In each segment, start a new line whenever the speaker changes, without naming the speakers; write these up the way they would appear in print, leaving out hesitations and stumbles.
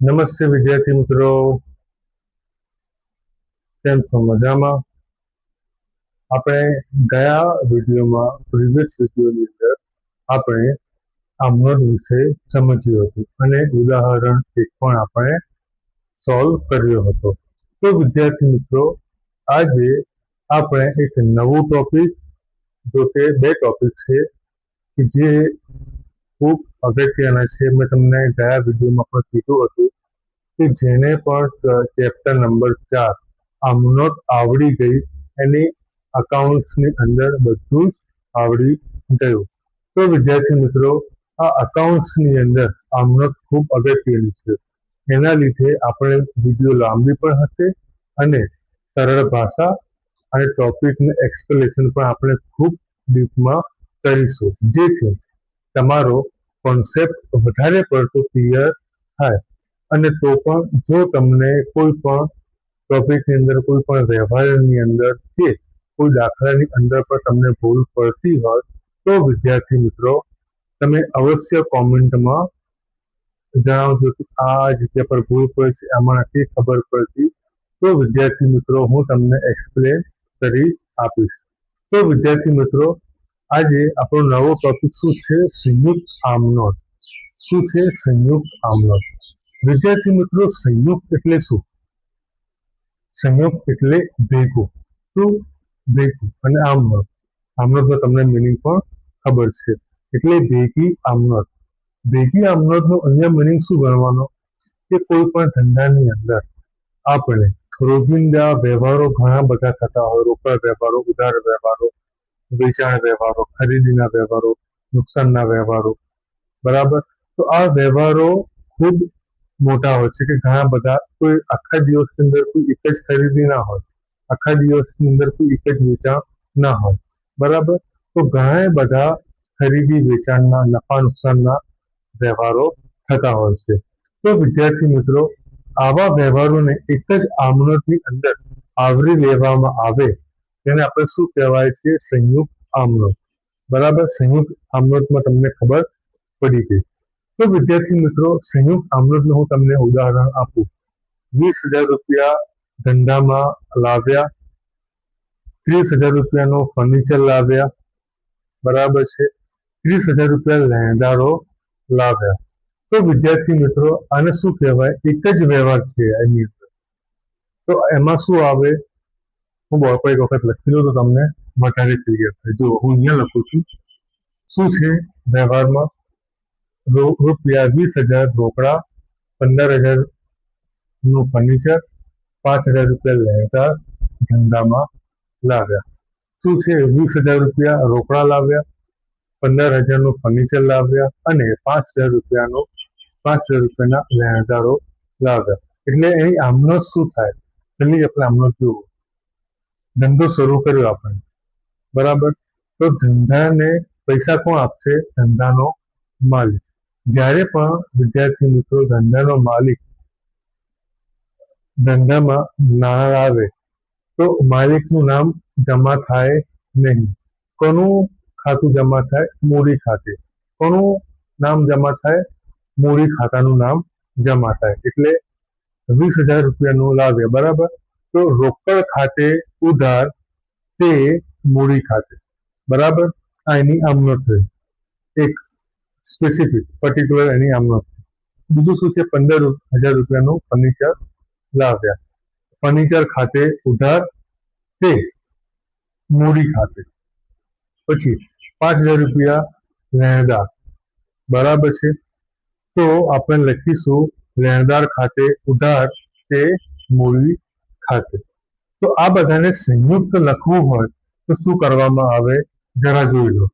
નમસ્તે વિદ્યાર્થી મિત્રો, કેમ છો? મજામાં? આપણે ગયા વિડીયોમાં પ્રીવિયસ વિડીયોની અંદર આપણે આમનોટ વિશે સમજ્યું હતું અને ઉદાહરણ એક પણ આપણે સોલ્વ કર્યો હતો. તો વિદ્યાર્થી મિત્રો, આજે આપણે એક નવું ટોપિક, જો કે બે ટોપિક છે કે જે ખૂબ અગત્યના છે. મેં તમને ગયા વિડીયોમાં પણ કીધું હતું કે જેને પણ ચેપ્ટર નંબર 4 આમનોટ આવડી ગઈ એની અકાઉન્ટ્સની અંદર બધું જ આવડી ગયું. તો વિદ્યાર્થી મિત્રો, આ અકાઉન્ટ્સની અંદર આમનોટ ખૂબ અગત્યની છે. એના લીધે આપણે વિડીયો લાંબી પણ હશે અને સરળ ભાષા અને ટોપિકનું એક્સપ્લેનેશન પણ આપણે ખૂબ ડીપમાં કરીશું, જેથી તમારો કોન્સેપ્ટ વધારે પડતો ક્લિયર થાય. અને તો પણ જો તમને કોઈ પણ ટોપિકની અંદર, કોઈ પણ વ્યવહારની અંદર કે કોઈ દાખલાની અંદર પણ તમને ભૂલ પડતી હોય તો વિદ્યાર્થી મિત્રો, તમે અવશ્ય કોમેન્ટમાં જણાવજો કે આ જગ્યા પર ભૂલ પડી છે, આમાં નથી ખબર પડતી. તો વિદ્યાર્થી મિત્રો, હું તમને એક્સપ્લેન કરી આપીશ. તો વિદ્યાર્થી મિત્રો, આજે આપણો નવો ટોપિક શું છે? સંયુક્ત આમનોટ. શું છે સંયુક્ત આમનોટ? વિદ્યાર્થી મિત્રો, સંયુક્ત એટલે શું? સંયુક્ત એટલે ભેગું. શું? ભેગું. અને આમનોટ, આમનોટનો તમને મિનિંગ પણ ખબર છે, એટલે ભેગી આમનોટ. ભેગી આમનોટનો અહીંયા મિનિંગ શું ગણવાનો કે કોઈ પણ ધંધાની અંદર આપણે રોજિંદા વ્યવહારો ઘણા બધા થતા હોય, રોકડ વ્યવહારો, ઉધાર વ્યવહારો, વેચાણ વ્યવહારો, ખરીદીના વ્યવહારો, નુકસાનના વ્યવહારો, બરાબર. તો આ વ્યવહારો ખૂબ મોટા હોય છે કે ઘણા બધા. કોઈ આખા દિવસની અંદર કોઈ એક જ ખરીદી ના હોય, આખા દિવસની અંદર કોઈ એક જ વેચાણ ના હોય, બરાબર. તો ઘણા બધા ખરીદી વેચાણના નફા નુકસાનના વ્યવહારો થતા હોય છે. તો વિદ્યાર્થી મિત્રો, આવા વ્યવહારોને એક જ આમનોટની અંદર આવરી લેવામાં આવે તેને આપણે શું કહેવાય છે? સંયુક્ત આમનોટ. બરાબર. સંયુક્ત આમનોટમાં તમને ખબર પડી ગઈ. તો વિદ્યાર્થી મિત્રો, સંયુક્ત આમનોટનું હું તમને ઉદાહરણ આપું. 20,000 રૂપિયા ધંધામાં લાવ્યા, 30,000 રૂપિયાનો ફર્નિચર લાવ્યા, બરાબર છે. 30,000 રૂપિયા લેણદારો લાવ્યા. તો વિદ્યાર્થી મિત્રો, આને શું કહેવાય? એક જ વ્યવહાર છે એની અંદર. તો એમાં શું આવે? હું બોર્ડ પર એક વખત લખી દઉં તો તમને વધારે ક્લિયર થાય. જો હું અહીંયા લખું છું, શું છે વ્યવહારમાં? રૂપિયા 20,000 રોકડા, 15,000 નું ફર્નિચર, 5,000 રૂપિયા લેણદાર ધંધામાં લાવ્યા. શું છે? 20,000 રૂપિયા રોકડા લાવ્યા, 15,000 નું ફર્નિચર લાવ્યા અને 5,000 રૂપિયાના લેણદારો લાવ્યા. એટલે અહીં આમનોટ શું થાય? પેલી આપણે આમનોટ જુઓ. ધંધો શરૂ કર્યો આપણે, બરાબર. તો ધંધાને પૈસા કોણ આપશે? ધંધાનો માલિક. જ્યારે પણ વિદ્યાર્થી મિત્રો ધંધાનો માલિક ધંધામાં નાણાં આવે તો માલિકનું નામ જમા થાય નહીં. કોનું ખાતું જમા થાય? મૂડી ખાતે. કોનું નામ જમા થાય? મૂડી ખાતાનું નામ જમા થાય. એટલે 20,000 રૂપિયાનું લાવ્યા, બરાબર. તો રોકડ ખાતે ઉધાર, તે મૂડી ખાતે, બરાબર. આ એની આમનોટ થઈ, એક સ્પેસિફિક પર્ટિક્યુલર એની આમનોટ. બીજું શું છે? 15,000 રૂપિયાનું ફર્નિચર લાવ્યા, ફર્નિચર ખાતે ઉધાર, તે મૂડી ખાતે. પછી 5,000 રૂપિયા લેણદાર, બરાબર છે. તો આપણે લખીશું લેણદાર ખાતે ઉધાર, તે મૂડી ખાતે. તો આ બધાને સંયુક્ત લખવું હોય તો શું કરવામાં આવે? જરા જોઈ લો.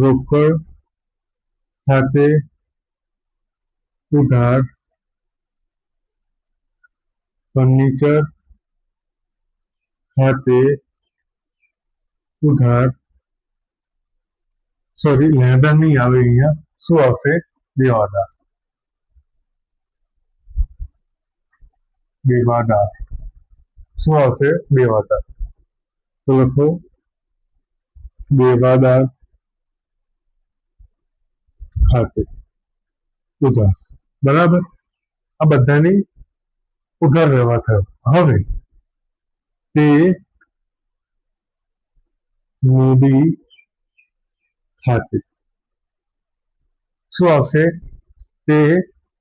રોકડ ખાતે ઉધાર, ફર્નિચર ખાતે ઉધાર, સોરી લેણદાર નહીં આવે, અહીંયા શું આવશે? દેવાદાર. દેવાદાર શું આવશે? દેવાદાર. તો લખો દેવાદાર ખાતે ઉધાર. બરાબર, આ બધાની ઉધાર વ્યવહાર થયો. હવે તે મૂડી ખાતે શું આવશે? તે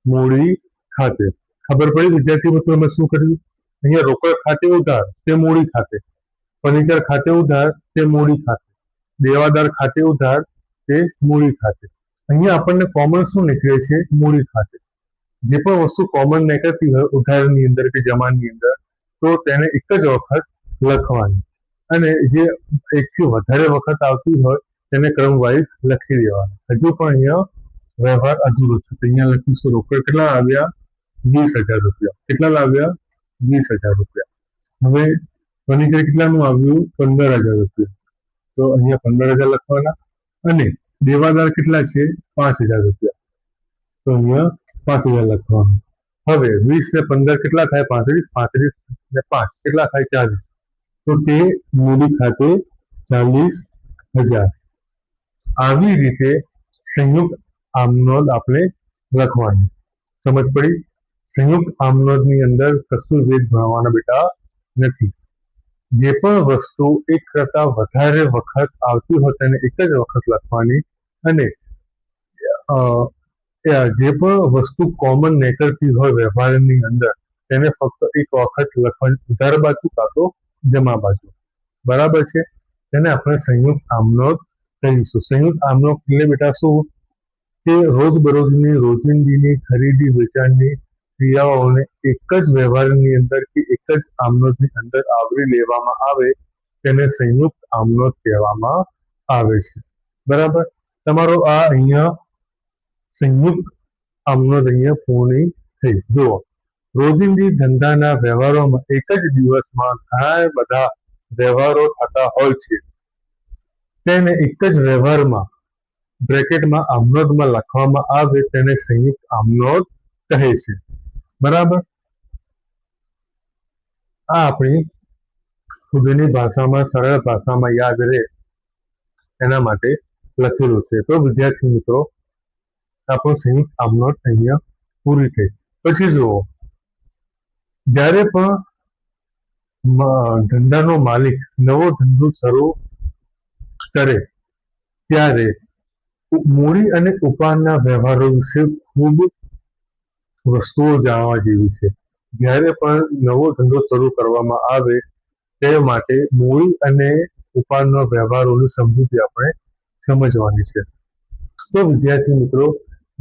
મૂડી ખાતે. ખબર પડી વિદ્યાર્થી મિત્રો અમે શું કર્યું? અહીંયા રોકડ ખાતે ઉધાર તે મૂડી ખાતે, ફર્નિચર ખાતે ઉધાર તે મૂડી ખાતે, દેવાદાર ખાતે ઉધાર તે મૂડી ખાતે. અહીંયા આપણને કોમન શું નીકળે છે? મૂડી ખાતે. જે પણ વસ્તુ કોમન નીકળતી હોય ઉધારની અંદર કે જમાની અંદર, તો તેને એક જ વખત લખવાની, અને જે એકથી વધારે વખત આવતી હોય તેને ક્રમવાઇઝ લખી દેવાની. હજુ પણ અહીંયા વ્યવહાર અધૂરો છે. અહીંયા લખીશું રોકડ કેટલા આવ્યા? 20,000 રૂપિયા. કેટલા લાવ્યા? 20,000 રૂપિયા. હવે ફર્નિચર કેટલાનું આવ્યું? 15,000 રૂપિયા. તો અહીંયા 15,000 લખવાના, અને દેવાદાર કેટલા છે? 5,000 રૂપિયા. તો અહીંયા 5,000 લખવાનું. હવે 20 ને 15 કેટલા થાય? 35. 35 ને 5 કેટલા થાય? 40. તો તે મૂડી ખાતે 40,000. આવી રીતે સંયુક્ત આમનોંધ આપણે લખવાની. સમજ પડી? સંયુક્ત આમનોંધની અંદર કશું વેદ ભણવાના બેટા નથી. જે પણ વસ્તુ એક કરતા વધારે વખત આવતી હોય તેને એક જ વખત લખવાની, અને જે પણ વસ્તુ કોમન નીકળતી હોય વ્યવહારની અંદર તેને ફક્ત એક વખત લખવાની, ઉધાર બાજુ કાં તો જમા બાજુ. બરાબર છે? તેને આપણે સંયુક્ત આમનોંધ કહીશું. સંયુક્ત આમનોંધ એટલે બેટા શું? કે રોજબરોજની રોજિંદીની ખરીદી વેચાણની ક્રિયાઓને એક જ વ્યવહારની અંદર કે એક જ આમનોંધની અંદર આવરી લેવામાં આવે તેને સંયુક્ત આમનોંધ કહેવામાં આવે છે. બરાબર, તમારો આ અહીંયા સંયુક્ત આમનોંધ અહીંયા પૂર્ણ થઈ. જુઓ, રોજિંદી ધંધાના વ્યવહારોમાં એક જ દિવસમાં ઘણા બધા વ્યવહારો થતા હોય છે, તેને એક જ વ્યવહારમાં બ્રેકેટમાં આમનોંધમાં લખવામાં આવે તેને સંયુક્ત આમનોંધ કહે છે. બરાબર, આ આપણી ખુદની ભાષામાં, સરળ ભાષામાં યાદ રહે એના માટે લખેલું છે. તો વિદ્યાર્થી મિત્રો, આપણું સંયુક્ત આમનોંધ અહીંયા પૂરી થઈ. પછી જુઓ, જ્યારે પણ ધંધાનો માલિક નવો ધંધો શરૂ કરે ત્યારે મૂડી અને ઉપાડના વ્યવહારો વિશે ખૂબ વસ્તુઓ જાણવા જેવી છે. જ્યારે પણ નવો ધંધો શરૂ કરવામાં આવે તે માટે મૂડી અને ઉપાડના વ્યવહારોની સમજૂતી આપણે સમજવાની છે. તો વિદ્યાર્થી મિત્રો,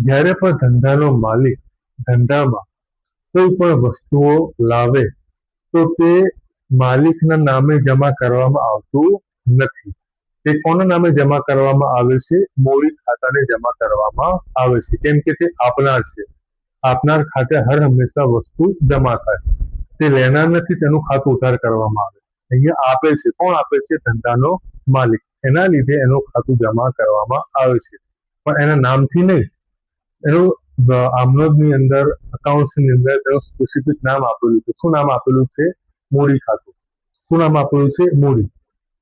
જ્યારે પણ ધંધાનો માલિક ધંધામાં કોઈ પણ વસ્તુઓ લાવે તો તે માલિકના નામે જમા કરવામાં આવતું નથી. તે કોના નામે જમા કરવામાં આવે છે? મૂડી ખાતાને જમા કરવામાં આવે છે. કેમ કે તે આપનાર છે. આપનાર ખાતે હર હંમેશા વસ્તુ જમા થાય. તે લેનાર નથી, તેનું ખાતું ઉધાર કરવામાં આવે. અહીંયા આપે છે. કોણ આપે છે? ધંધાનો માલિક. એના લીધે એનું ખાતું જમા કરવામાં આવે છે, પણ એના નામથી નહીં. એનું આમનોંધની અંદર, અકાઉન્ટ્સની અંદર તેનું સ્પેસિફિક નામ આપેલું છે. શું નામ આપેલું છે? મૂડી ખાતું. શું નામ આપેલું છે? મૂડી.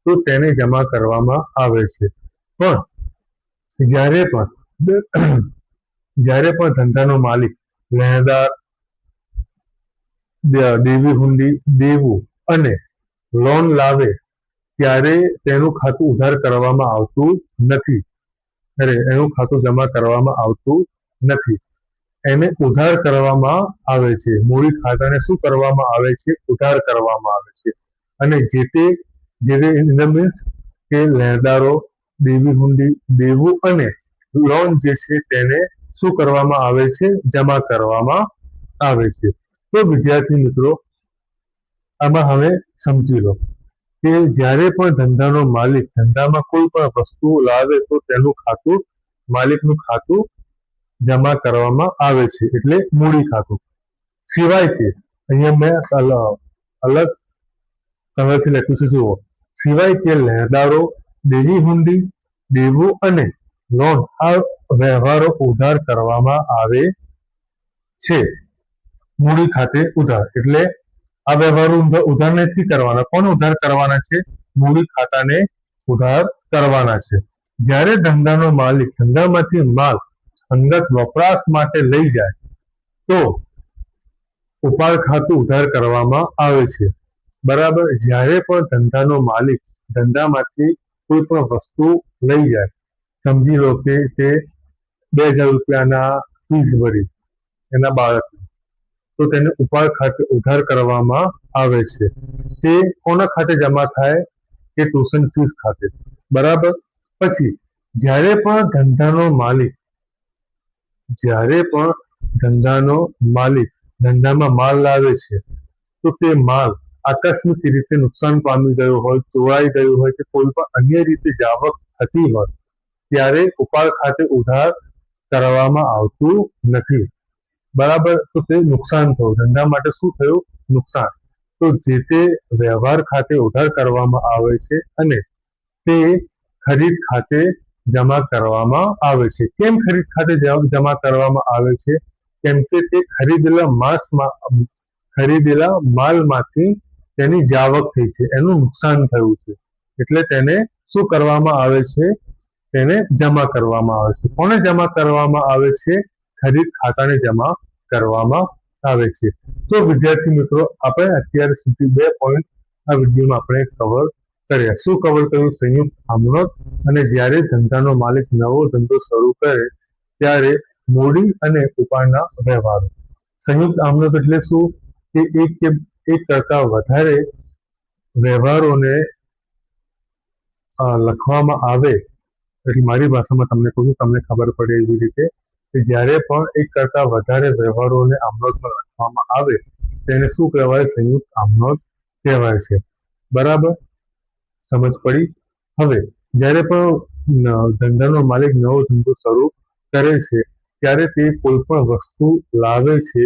તો તેને જમા કરવામાં આવે છે. પણ જ્યારે પણ ધંધાનો માલિક લેણદાર, દેવી હુંડી, દેવું અને લોન લાવે ત્યારે તેનું ખાતું ઉધાર કરવામાં આવતું નથી. એનું ખાતું જમા કરવામાં આવતું નથી. એને ઉધાર કરવામાં આવે છે. મૂડી ખાતાને શું કરવામાં આવે છે? ઉધાર કરવામાં આવે છે. અને જે તે મીન્સ કે લેણદારો, દેવી હુંડી, દેવું અને લોન જે છે તેને શું કરવામાં આવે છે? જમા કરવામાં આવે છે. તો વિદ્યાર્થી મિત્રો, આમાં હવે સમજી લો કે જ્યારે પણ ધંધાનો માલિક ધંધામાં કોઈ પણ વસ્તુ લાવે તો તેનું ખાતું, માલિકનું ખાતું જમા કરવામાં આવે છે, એટલે મૂડી ખાતું. સિવાય કે અહીંયા મેં અલગ કલરથી લખ્યું છે. જુઓ, સિવાય કે લેણદારો, દેવી હુંડી, દેવું અને લોન આ વ્યવહારો ઉધાર કરવામાં આવે છે. મૂડી ખાતે ઉધાર એટલે આ વ્યવહારો ઉધાર નથી કરવાના. કોને ઉધાર કરવાના છે? મૂડી ખાતાને ઉધાર કરવાના છે. જ્યારે ધંધાનો માલિક ધંધામાંથી માલ અંગત વપરાશ માટે લઈ જાય તો ઉપાડ ખાતું ઉધાર કરવામાં આવે છે. બરાબર. જ્યારે પણ ધંધાનો માલિક ધંધામાંથી કોઈ પણ વસ્તુ લઈ જાય, સમજી લો કે તે 2000 રૂપિયાના ફીસ ભરી એના બાળકની, તો તેને ઉપાડ ખાતે ઉધાર કરવામાં આવે છે. તે કોના ખાતે જમા થાય કે ટ્યુશન ફીસ ખાતે. બરાબર. પછી જ્યારે પણ ધંધામાં માલ લાવે છે તો તે માલ આકસ્મિક રીતે નુકસાન પામી ગયો હોય, ચોરાઈ ગયું હોય કે કોઈ પણ અન્ય રીતે જાવક થતી હોય ત્યારે ઉપાડ ખાતે ઉધાર કરવામાં આવતું નથી. બરાબર. તો તે નુકસાન થયું, ધંધા માટે શું થયું? નુકસાન. તો જે તે વ્યવહાર ખાતે ઉધાર કરવામાં આવે છે અને તે ખરીદ ખાતે જમા કરવામાં આવે છે. કેમ ખરીદ ખાતે જમા કરવામાં આવે છે? કેમ કે તે ખરીદેલા માલમાંથી તેની જાવક થઈ છે, એનું નુકસાન થયું છે, એટલે તેને શું કરવામાં આવે છે? તેને જમા કરવામાં આવે છે. કોને જમા કરવામાં આવે છે? ખરીદ ખાતાને જમા કરવામાં આવે છે. તો વિદ્યાર્થી મિત્રો, આપણે અત્યાર સુધી 2 પોઈન્ટ આ વિડીયોમાં આપણે કવર કર્યા. શું કવર કર્યું? સંયુક્ત આમનોટ અને જ્યારે ધંધાનો માલિક નવો ધંધો શરૂ કરે ત્યારે મૂડી અને ઉપાડના વ્યવહારો. સંયુક્ત આમનોટ એટલે શું? કે એક કરતા વધારે વ્યવહારોને લખવામાં આવે, એટલે મારી ભાષામાં તમને કહું છું, તમને ખબર પડે એવી રીતે કે જ્યારે પણ એક કરતા વધારે વ્યવહારોને આમનોટમાં લખવામાં આવે તેને શું કહેવાય? સંયુક્ત આમનોટ કહેવાય છે. બરાબર. સમજ પડી? હવે જ્યારે પણ ધંધાનો માલિક નવો ધંધો શરૂ કરે છે ત્યારે તે કોઈ પણ વસ્તુ લાવે છે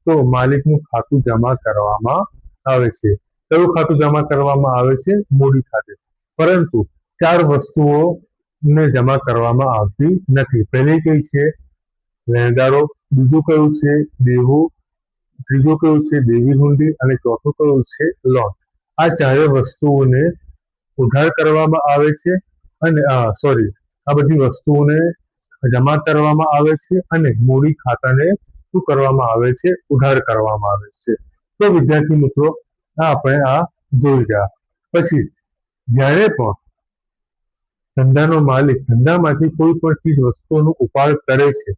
તો માલિકનું ખાતું જમા કરવામાં આવે છે. કયું ખાતું જમા કરવામાં આવે છે? મૂડી ખાતે. પરંતુ 4 વસ્તુઓને જમા કરવામાં આવતી નથી. પહેલી કઈ છે? લેણદારો. બીજું કયું છે? દેવું. ત્રીજું કયું છે? દેવી હુંડી. અને ચોથું કયું છે? લોન. આ 4 વસ્તુઓને ઉધાર કરવામાં આવે છે અને આ બધી વસ્તુઓને જમા કરવામાં આવે છે અને મૂડી ખાતાને શું કરવામાં આવે છે? ઉધાર કરવામાં આવે છે. તો વિદ્યાર્થી મિત્રો, આપણે જોઈ ગયા. પછી જ્યારે પણ ધંધાનો માલિક ધંધામાંથી કોઈ પણ ચીજ વસ્તુઓનો ઉપાડ કરે છે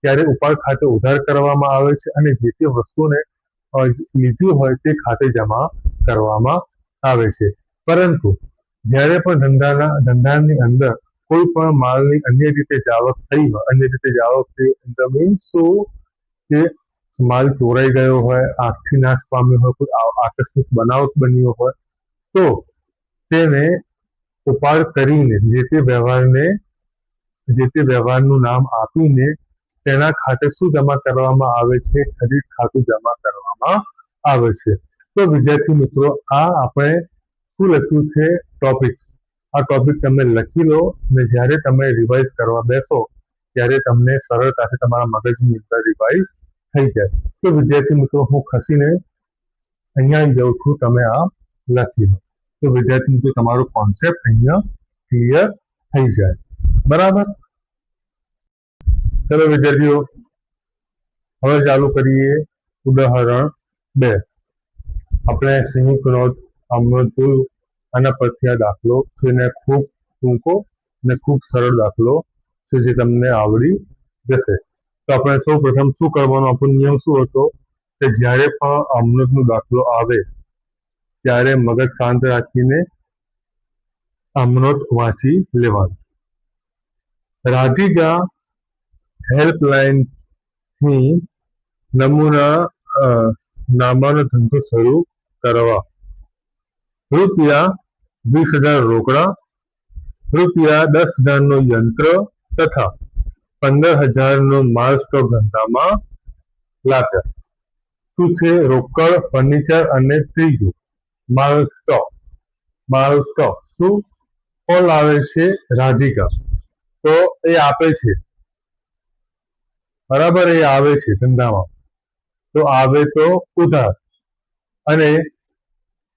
ત્યારે ઉપાડ ખાતે ઉધાર કરવામાં આવે છે અને જે તે વસ્તુને લીધી હોય તે ખાતે જમા કરવામાં આવે છે. પરંતુ જ્યારે પણ ધંધાની અંદર કોઈ પણ માલની અન્ય રીતે જાવક થઈ હોય, અન્ય રીતે જાવક મીન્સ શું? કે માલ ચોરાઈ ગયો હોય, આંખથી નાશ પામ્યો હોય, કોઈ આકસ્મિક બનાવ બન્યો હોય, તો તેને ઉપાડ કરીને જે તે વ્યવહારનું નામ આપીને તેના ખાતે શું જમા કરવામાં આવે છે? ખરીદ ખાતું જમા કરવામાં આવે છે. તો વિદ્યાર્થી મિત્રો, આ આપણે શું લખ્યું છે? ટોપિક. આ ટોપિક તમે લખી લો અને જ્યારે તમે રિવાઇઝ કરવા બેસો ત્યારે તમને સરળતાથી તમારા મગજની અંદર રિવાઇઝ થઈ જાય. તો વિદ્યાર્થી મિત્રો, હું ખસીને અહીંયા આવી જાઉં છું, તમે આ લખી લો. તો વિદ્યાર્થી મિત્રો, તમારો કોન્સેપ્ટ અહીંયા ક્લિયર થઈ જાય. બરાબર. ચલો વિદ્યાર્થીઓ, હવે ચાલુ કરીએ ઉદાહરણ 2. આપણે સંયુક્ત આમનોટ જોયું, આના પરથી આ દાખલો છે ને ખૂબ ટૂંકો અને ખૂબ સરળ દાખલો છે જે તમને આવડી જશે. તો આપણે સૌ પ્રથમ શું કરવાનું? આપણો નિયમ શું હતો કે જ્યારે પણ આમનોટનો દાખલો આવે ત્યારે મગજ શાંત રાખીને આમનોટ વાંચી લેવાનું. રાધિકા હેલ્પલાઇનથી નામાનો ધંધો શરૂ કરવા ₹20,000 રોકડા, ₹10,000 નો યંત્ર તથા 15,000 નો માલ સ્ટોક ધંધામાં લાવ્યા. શું છે? રોકડ, ફર્નિચર અને ત્રીજું માલ સ્ટોક. શું? કોણ લાવે છે? રાધિકા. તો એ આપે છે. બરાબર. એ આવે છે ધંધામાં, તો આવે તો ઉધાર. અને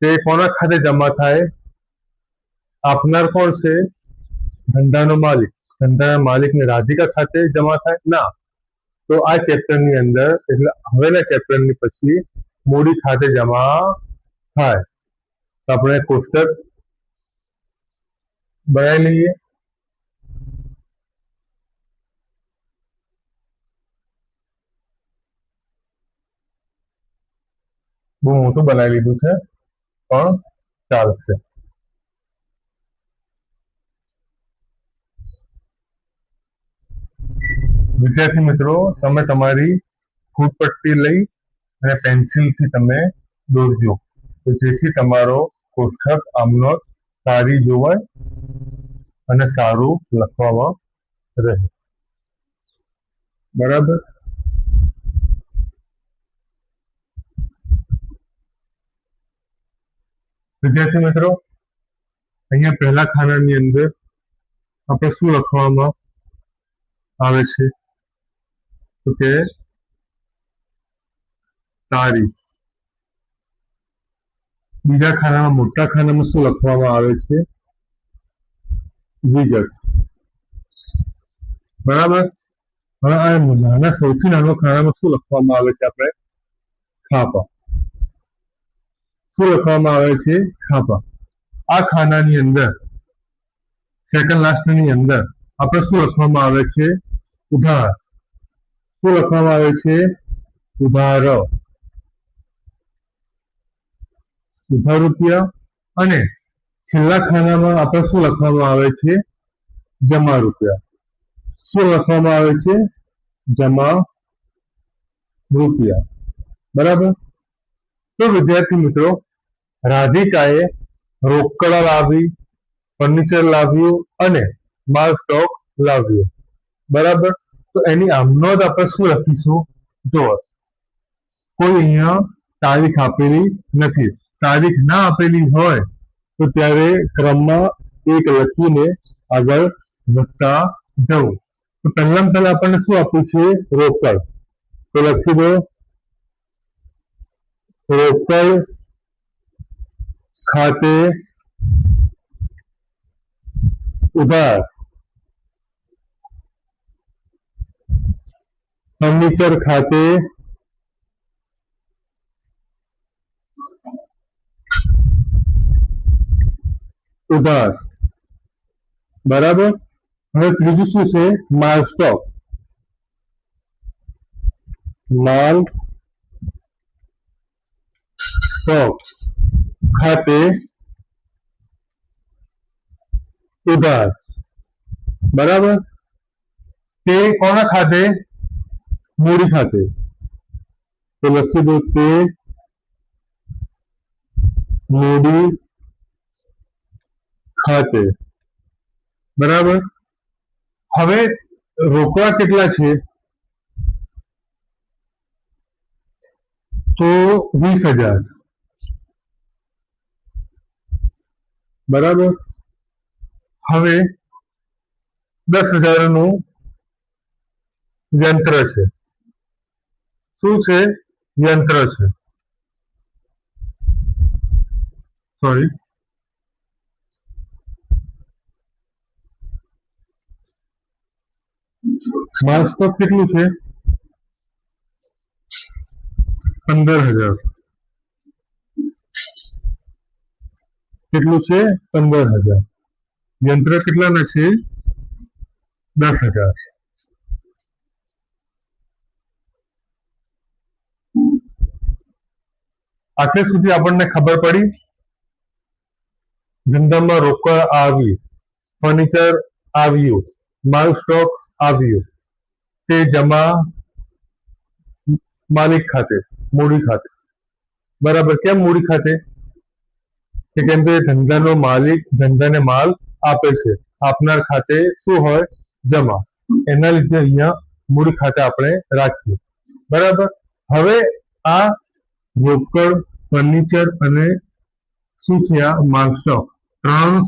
તે કોના ખાતે જમા થાય? આપનાર કોણ છે? ધંધાનો માલિક. ધંધાના માલિકને રાધિકા ખાતે જમા થાય? ના. તો આ ચેપ્ટરની અંદર એટલે હવેના ચેપ્ટરની પછી મૂડી ખાતે જમા થાય. તો આપણે કોષ્ટક બનાવી લઈએ. બહુ મોટું બનાવી લીધું છે પણ ચાલશે. વિદ્યાર્થી મિત્રો, તમે તમારી ફૂટપટ્ટી લઈ અને પેન્સિલથી તમે દોરજો, તો જેથી તમારો કોષ્ટક આમનો સારી જોવાય અને સારું લખવામાં રહે. બરાબર. વિદ્યાર્થી મિત્રો, અહીંયા પહેલા ખાનાની અંદર આપણે શું લખવામાં આવે છે? તો કે તારીખ. બીજા ખાનામાં, મોટા ખાનામાં શું લખવામાં આવે છે? વિગત. બરાબર. હવે આ નાના, સૌથી નાનો ખાનામાં શું લખવામાં આવે છે? આપણે ખાપા. શું લખવામાં આવે છે? ખાપા. આ ખાનાની અંદર સેકન્ડ લાસ્ટની અંદર આપણે શું લખવામાં આવે છે? ઉધાર. શું લખવામાં આવે છે? ઉધાર. ઉધાર રૂપિયા. અને છેલ્લા ખાનામાં આપણે શું લખવામાં આવે છે? જમા રૂપિયા. શું લખવામાં આવે છે? જમા રૂપિયા. બરાબર. તો વિદ્યાર્થી મિત્રો, રાધિકાએ રોકડ લાવી, ફર્નિચર લાવ્યું અને માલ સ્ટોક લાવ્યો. બરાબર. તો એની આમનો જ આપણે શું લખીશું? જો કોઈ અહીંયા તારીખ આપેલી નથી. તારીખ ના આપેલી હોય તો ત્યારે ક્રમમાં એક લખીને આગળ વધતા જવું. તો પહેલા આપણને શું આપ્યું છે? રોકડ. તો લખી દો રોકડ ખાતે ઉધાર. ફર્નિચર ખાતે ઉધાર. બરાબર. હવે ત્રીજું શું છે? માલ સ્ટોક. માલ સ્ટોક ખાતે ઉધાર. બરાબર. તે કોના ખાતે? મૂડી ખાતે. તો લખી દો તે મૂડી ખાતે. બરાબર. હવે રોકડા કેટલા છે? તો 20,000. બરાબર. હવે 10,000 નું યંત્ર છે. શું છે? યંત્ર છે. સોરી, માલ સ્ટોક કેટલું છે? 15,000. કેટલું છે? 15,000. યંત્ર કેટલાના છે? 10,000. આટલે સુધી આપણને ખબર પડી. ધંધામાં રોકડ આવી, ફર્નિચર આવ્યું, માલ સ્ટોક આવ્યો, તે જમા માલિક ખાતે, મૂડી ખાતે. બરાબર. કેમ મૂડી ખાતે? કેમ કે ધંધાનો માલિક ધંધાને માલ આપે છે. આપનાર ખાતે શું હોય? જમા. એના લીધે અહીંયા મૂડી ખાતે આપણે રાખીએ. બરાબર. હવે આ રોકડ, ફર્નિચર અને શું છે? આ માલ સ્ટોક. ત્રણનો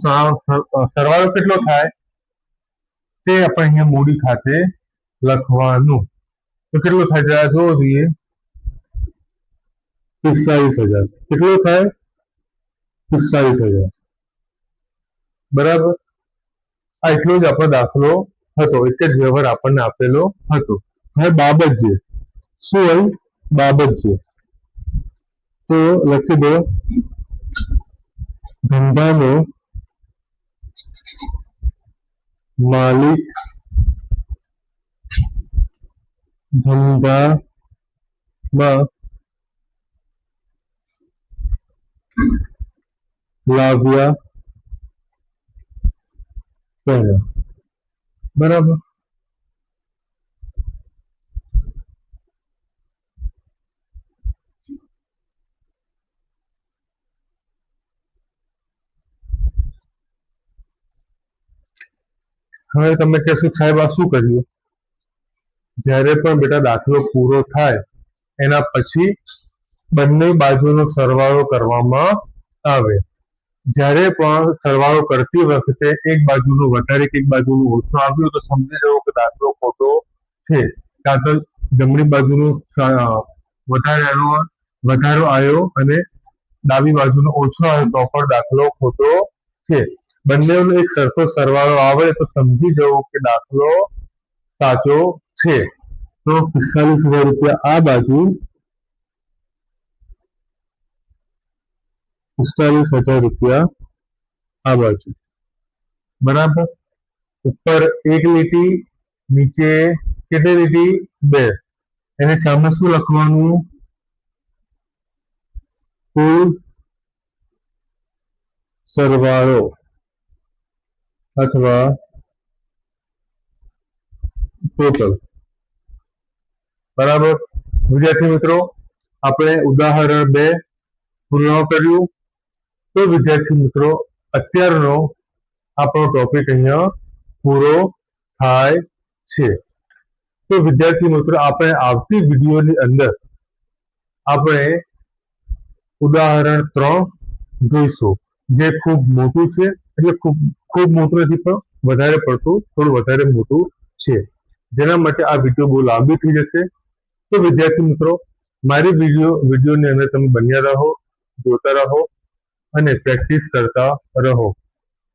સરવાળો કેટલો થાય? તે આપણે અહીંયા મૂડી ખાતે લખવાનું. તો કેટલો થાય? જરા જોવો જોઈએ. 45,000. કેટલો થાય? 45,000. બરાબર. આ એટલો જ આપણો દાખલો હતો, એક જ વ્યવહાર આપણને આપેલો હતો. હવે બાબત છે, શું હોય? બાબત છે. તો લખી દો, ધંધાનો માલિક ધંધામાં લાવ્યા પહેલા, બરાબર. હવે તમે કહેશો સાહેબ આ શું કર્યું? જ્યારે પણ બેટા દાખલો પૂરો થાય એના પછી બંને બાજુનો સરવાળો કરવામાં આવે. જ્યારે પણ સરવાળો કરતી વખતે એક બાજુનું વધારે કે એક બાજુનું ઓછું આવ્યું તો સમજી જવું કે દાખલો ખોટો છે. કાં તો જમણી બાજુનો વધારો આવ્યો અને ડાબી બાજુનો ઓછો આવ્યો તો પણ દાખલો ખોટો છે. બંનેનો એક સરખો સરવાળો આવે તો સમજી જવું કે દાખલો સાચો છે. તો 45,000 રૂપિયા આ બાજુ, 45,000 રૂપિયા આ બાજુ, બરાબર. ઉપર એક લીટી, નીચે કેટલી લીટી? 2. એની સામે શું લખવાનું? કુલ સરવાળો અથવા ટોટલ, બરાબર. વિદ્યાર્થી મિત્રો, આપણે ઉદાહરણ 2 પૂર્ણ કર્યું. તો વિદ્યાર્થી મિત્રો, અત્યારનો આપણો ટોપિક અહીંયા પૂરો થાય છે. તો વિદ્યાર્થી મિત્રો, આપણે આવતી વિડીયોની અંદર આપણે ઉદાહરણ 3 જોઈશું, જે ખૂબ મોટું છે. એટલે ખૂબ મોટું નથી, પણ વધારે પડતું થોડું વધારે મોટું છે, જેના માટે આ વિડીયો બહુ લાંબી થઈ જશે. તો વિદ્યાર્થી મિત્રો, મારી વિડીયોની અંદર તમે બન્યા રહો, જોતા રહો અને પ્રેક્ટિસ કરતા રહો.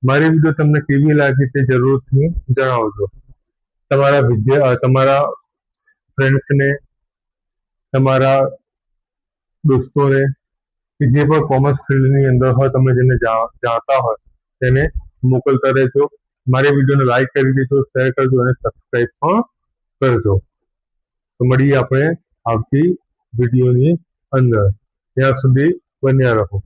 મારી વિડીયો તમને કેવી લાગી તે જરૂરથી જણાવજો. તમારા ફ્રેન્ડ્સને, તમારા દોસ્તોને કે જે પણ કોમર્સ ફિલ્ડની અંદર હોય, તમે જેને જાણતા હોય તેને મોકલતા રહેજો. મારી વિડીયોને લાઈક કરી દેજો, શેર કરજો અને સબસ્ક્રાઈબ પણ કરજો. તો મળીએ આપણે આવતી વિડીયોની અંદર. ત્યાં સુધી બન્યા રહો.